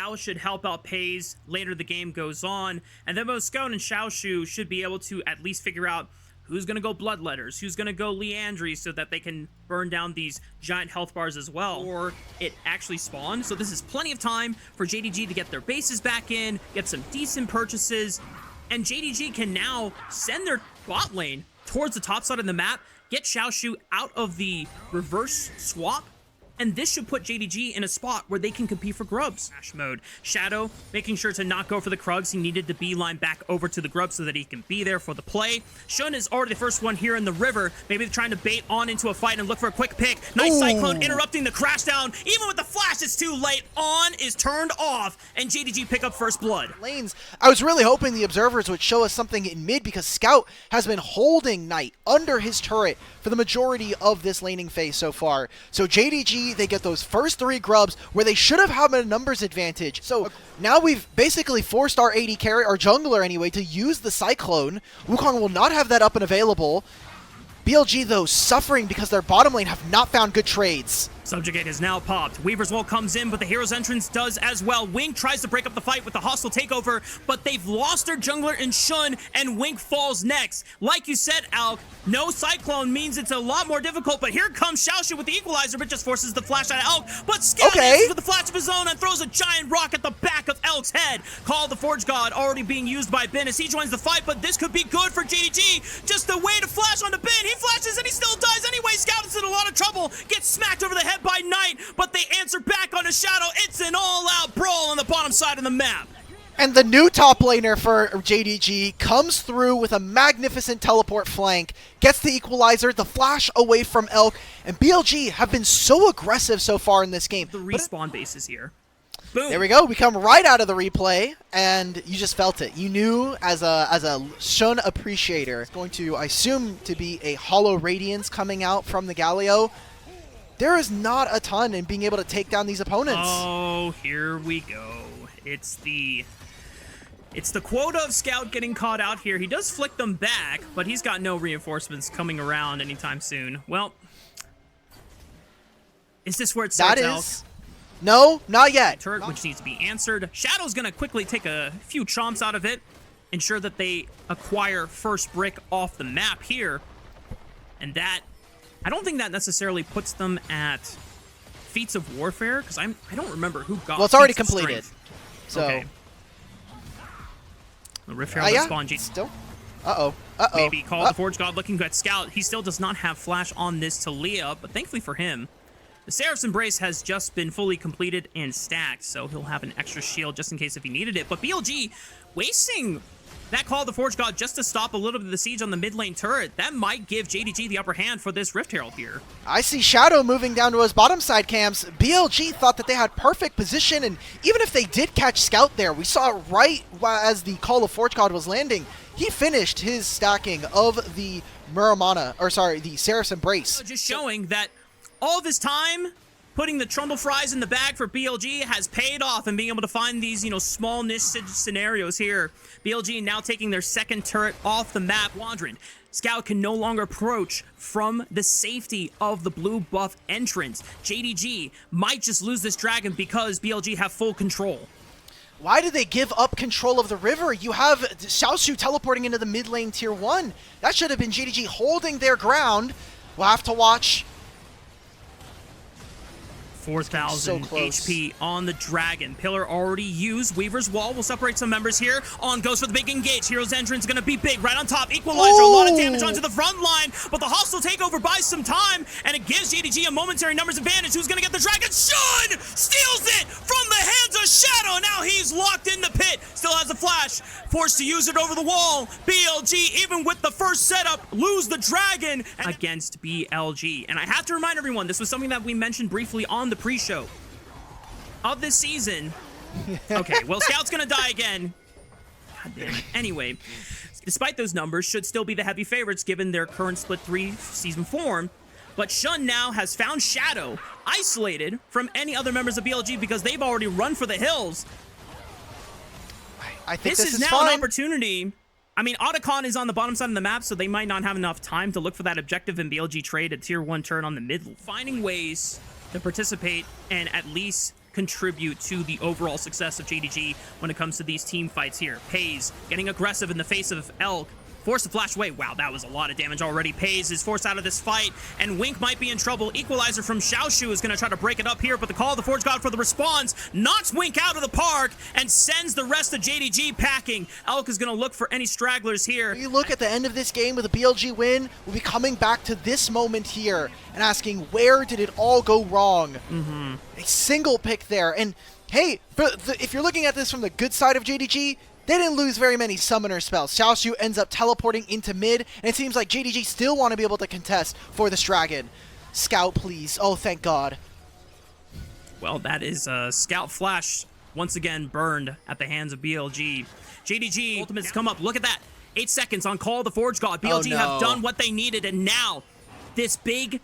Xiao should help out Pays later the game goes on, and then both Scout and Xiaoshu should be able to at least figure out who's going to go Bloodletters, who's going to go Leandry, so that they can burn down these giant health bars as well, or it actually spawned. So this is plenty of time for JDG to get their bases back in, get some decent purchases, and JDG can now send their bot lane towards the top side of the map, get Xiaoshu out of the reverse swap, and this should put JDG in a spot where they can compete for grubs. Smash mode. Shadow making sure to not go for the Krugs. He needed to beeline back over to the grubs so that he can be there for the play. Shun is already the first one here in the river. Maybe they're trying to bait on into a fight and look for a quick pick. Nice Cyclone interrupting the crash down. Even with the flash, it's too late. On is turned off, and JDG pick up first blood. Lanes. I was really hoping the observers would show us something in mid, because Scout has been holding Knight under his turret for the majority of this laning phase so far. So JDG, they get those first 3 grubs where they should have had a numbers advantage. So now we've basically forced our AD carry, our jungler anyway, to use the Cyclone. Wukong will not have that up and available. BLG, though, suffering because their bottom lane have not found good trades. Subjugate is now popped. Weaver's Wall comes in, but the Hero's Entrance does as well. Wink tries to break up the fight with the hostile takeover, but they've lost their jungler in Shun, and Wink falls next. Like you said, Alk, no Cyclone means it's a lot more difficult, but here comes Xiaoshu with the equalizer, but just forces the flash out of Elk. But Scout answers with the flash of his own and throws a giant rock at the back of Elk's head. Call of the Forge God already being used by Ben as he joins the fight, but this could be good for JDG. Just the way to flash onto Ben. He flashes and he still dies anyway. Scout is in a lot of trouble. Gets smacked over the head by Knight, but they answer back on a Shadow. It's an all-out brawl on the bottom side of the map. And the new top laner for JDG comes through with a magnificent teleport flank, gets the equalizer, the flash away from Elk, and BLG have been so aggressive so far in this game. The respawn bases here. Boom. There we go. We come right out of the replay, and you just felt it. You knew as a Shun appreciator, it's going to, I assume, to be a Hollow Radiance coming out from the Galio. There is not a ton in being able to take down these opponents. Oh, here we go. It's the quota of Scout getting caught out here. He does flick them back, but he's got no reinforcements coming around anytime soon. Well, is this where it starts out? No, not yet. Turret, which needs to be answered. Shadow's going to quickly take a few chomps out of it, ensure that they acquire first brick off the map here. And that, I don't think that necessarily puts them at feats of warfare, because I don't remember who got. Well, it's already completed. So. Okay. The Rift Herald spawn G. Still. Maybe Call of the Forge God looking at Scout. He still does not have flash on this Talia, but thankfully for him, the Seraph's Embrace has just been fully completed and stacked, so he'll have an extra shield just in case if he needed it. But BLG wasting that Call of the Forge God just to stop a little bit of the siege on the mid lane turret. That might give JDG the upper hand for this Rift Herald here. I see Shadow moving down to his bottom side camps. BLG thought that they had perfect position, and even if they did catch Scout there, we saw it right as the Call of Forge God was landing. He finished his stacking of the the Seraph's Embrace. Just showing that all this time, putting the Trundle Fries in the bag for BLG has paid off, and being able to find these, small niche scenarios here. BLG now taking their second turret off the map. Wandering. Scout can no longer approach from the safety of the blue buff entrance. JDG might just lose this dragon because BLG have full control. Why did they give up control of the river? You have Xiaoshu teleporting into the mid lane tier 1. That should have been JDG holding their ground. We'll have to watch. 4,000 HP on the Dragon. Pillar already used. Weaver's Wall will separate some members here. On goes for the big engage. Hero's Entrance going to be big. Right on top. Equalizer. A lot of damage onto the front line. But the hostile takeover buys some time. And it gives JDG a momentary numbers advantage. Who's going to get the Dragon? Shun steals it from the hands of Shadow. Now he's locked in the pit. Still has a flash. Forced to use it over the wall. BLG, even with the first setup, lose the Dragon against BLG. And I have to remind everyone, this was something that we mentioned briefly on the pre-show of this season. Okay, well, Scout's gonna die again. God damn it. Anyway, despite those numbers, should still be the heavy favorites given their current split 3 season form. But Shun now has found Shadow isolated from any other members of BLG because they've already run for the hills. I think this is now an opportunity. I mean, Otacon is on the bottom side of the map, so they might not have enough time to look for that objective in BLG trade a tier 1 turn on the mid. Finding ways to participate and at least contribute to the overall success of JDG when it comes to these team fights here. Pays getting aggressive in the face of Elk. Forced to flash away. Wow, that was a lot of damage already. Pays is forced out of this fight, and Wink might be in trouble. Equalizer from Xiaoshu is going to try to break it up here, but the call of the Forge God for the response knocks Wink out of the park and sends the rest of JDG packing. Elk is going to look for any stragglers here. You look at the end of this game with a BLG win, we'll be coming back to this moment here and asking, where did it all go wrong? A single pick there. And hey, if you're looking at this from the good side of JDG, they didn't lose very many summoner spells. Xiaoshu ends up teleporting into mid, and it seems like JDG still want to be able to contest for this dragon. Scout, please. Oh, thank God. Well, that is Scout Flash once again burned at the hands of BLG. JDG ultimates come up. Look at that. 8 seconds on call of the Forge God. BLG have done what they needed, and now this big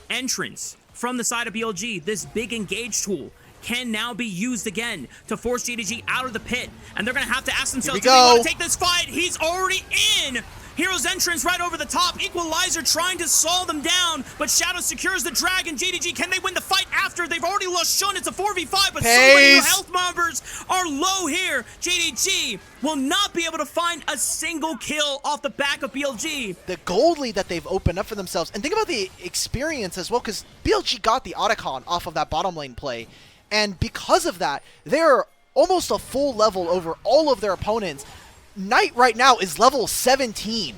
entrance from the side of BLG, this big engage tool, can now be used again to force JDG out of the pit. And they're going to have to ask themselves, do they want to take this fight? He's already in. Hero's entrance right over the top. Equalizer trying to slow them down, but Shadow secures the dragon. JDG, can they win the fight after? They've already lost Shun. It's a 4v5, but so many health numbers are low here. JDG will not be able to find a single kill off the back of BLG. The gold lead that they've opened up for themselves. And think about the experience as well, because BLG got the Otacon off of that bottom lane play. And because of that, they're almost a full level over all of their opponents. Knight right now is level 17.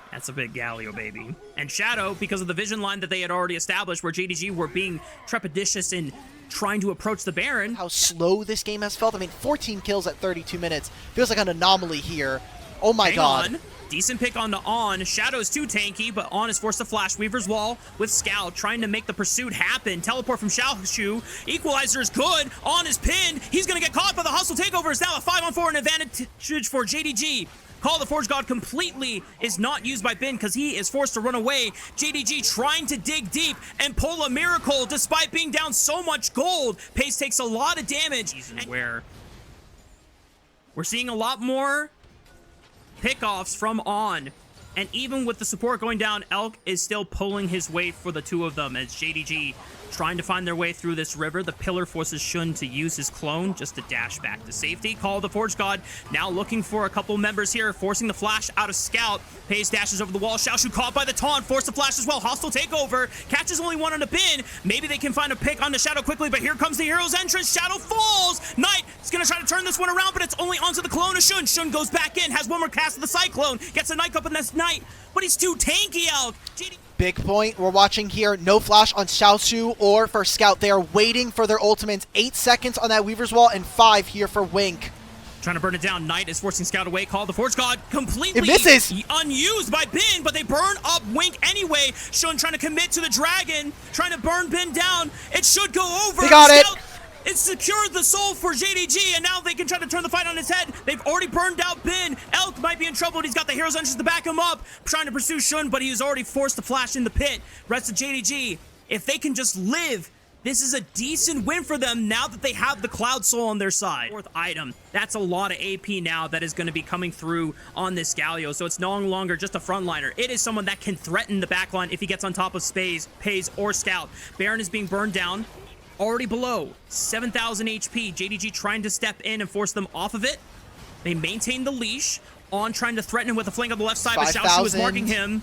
That's a big Galio, baby. And Shadow, because of the vision line that they had already established, where JDG were being trepidatious in trying to approach the Baron. How slow this game has felt. I mean, 14 kills at 32 minutes. Feels like an anomaly here. Oh my God. Decent pick on the On. Shadow's too tanky, but On is forced to flash Weaver's Wall with Scout, trying to make the pursuit happen. Teleport from Xiaoshu. Equalizer is good. On is pinned. He's going to get caught, but the hustle takeover is now a 5-on-4 and advantage for JDG. Call of the Forge God completely is not used by Bin because he is forced to run away. JDG trying to dig deep and pull a miracle despite being down so much gold. Pace takes a lot of damage. Where we're seeing a lot more pickoffs from On, and even with the support going down, Elk is still pulling his weight for the two of them as JDG trying to find their way through this river. The pillar forces Shun to use his clone just to dash back to safety. Call of the Forge God now looking for a couple members here, forcing the flash out of Scout. Pays dashes over the wall. Xiaoshu caught by the taunt, forced to flash as well. Hostile takeover, catches only one on the pin. Maybe they can find a pick on the Shadow quickly, but here comes the hero's entrance. Shadow falls. Knight is going to try to turn this one around, but it's only onto the clone of Shun. Shun goes back in, has one more cast of the Cyclone, gets a Night Up in this Knight, but he's too tanky, Elk. Big point we're watching here. No flash on Xiaoshu or for Scout. They are waiting for their ultimates. 8 seconds on that Weaver's Wall and 5 here for Wink. Trying to burn it down. Knight is forcing Scout away. Call the Forge God completely unused by Bin, but they burn up Wink anyway. Shun trying to commit to the dragon, trying to burn Bin down. It should go over. They got Scout, it secured the soul for JDG, and now they can try to turn the fight on his head. They've already burned out Bin. Elk might be in trouble. He's got the hero's entrance to back him up, trying to pursue Shun, but he was already forced to flash in the pit. Rest of JDG, if they can just live, this is a decent win for them now that they have the Cloud Soul on their side. Fourth item, that's a lot of AP now that is going to be coming through on this Galio, so it's no longer just a frontliner. It is someone that can threaten the backline if he gets on top of Pays or Scout. Baron is being burned down. Already below 7,000 HP. JDG trying to step in and force them off of it. They maintain the leash. On trying to threaten him with a flank on the left side, but Xiaoshu is marking him.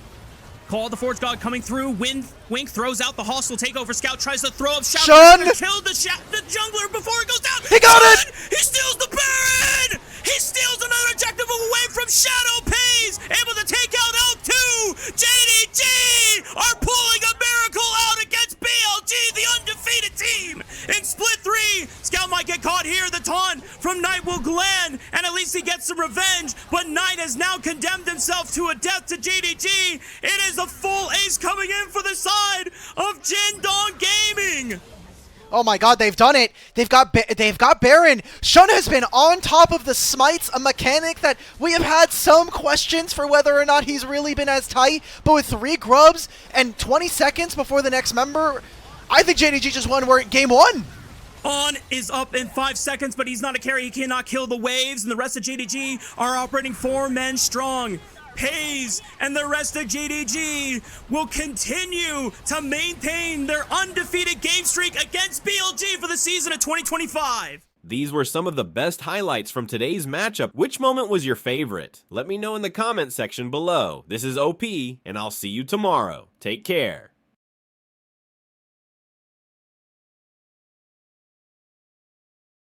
Call the Forge God coming through. Wink throws out the hostile takeover. Scout tries to throw up Shun. Kill the jungler before it goes down. He got it! He steals the Baron! He steals another objective away from Shadow. Pays able to take out L2. JDG are pulling a miracle out against BLG, the undefeated team. In split 3, Scout might get caught here. The taunt from Knight will land, and at least he gets some revenge. But Knight has now condemned himself to a death to JDG. It is a full ace coming in for the side of Jindong Gaming. Oh my God, they've done it. They've got Baron. Shun has been on top of the smites, a mechanic that we have had some questions for whether or not he's really been as tight. But with 3 grubs and 20 seconds before the next member, I think JDG just won game 1. On is up in 5 seconds, but he's not a carry. He cannot kill the waves, and the rest of JDG are operating 4 men strong. Pays and the rest of JDG will continue to maintain their undefeated game streak against BLG for the season of 2025. These were some of the best highlights from today's matchup. Which moment was your favorite? Let me know in the comment section below. This is OP, and I'll see you tomorrow. Take care.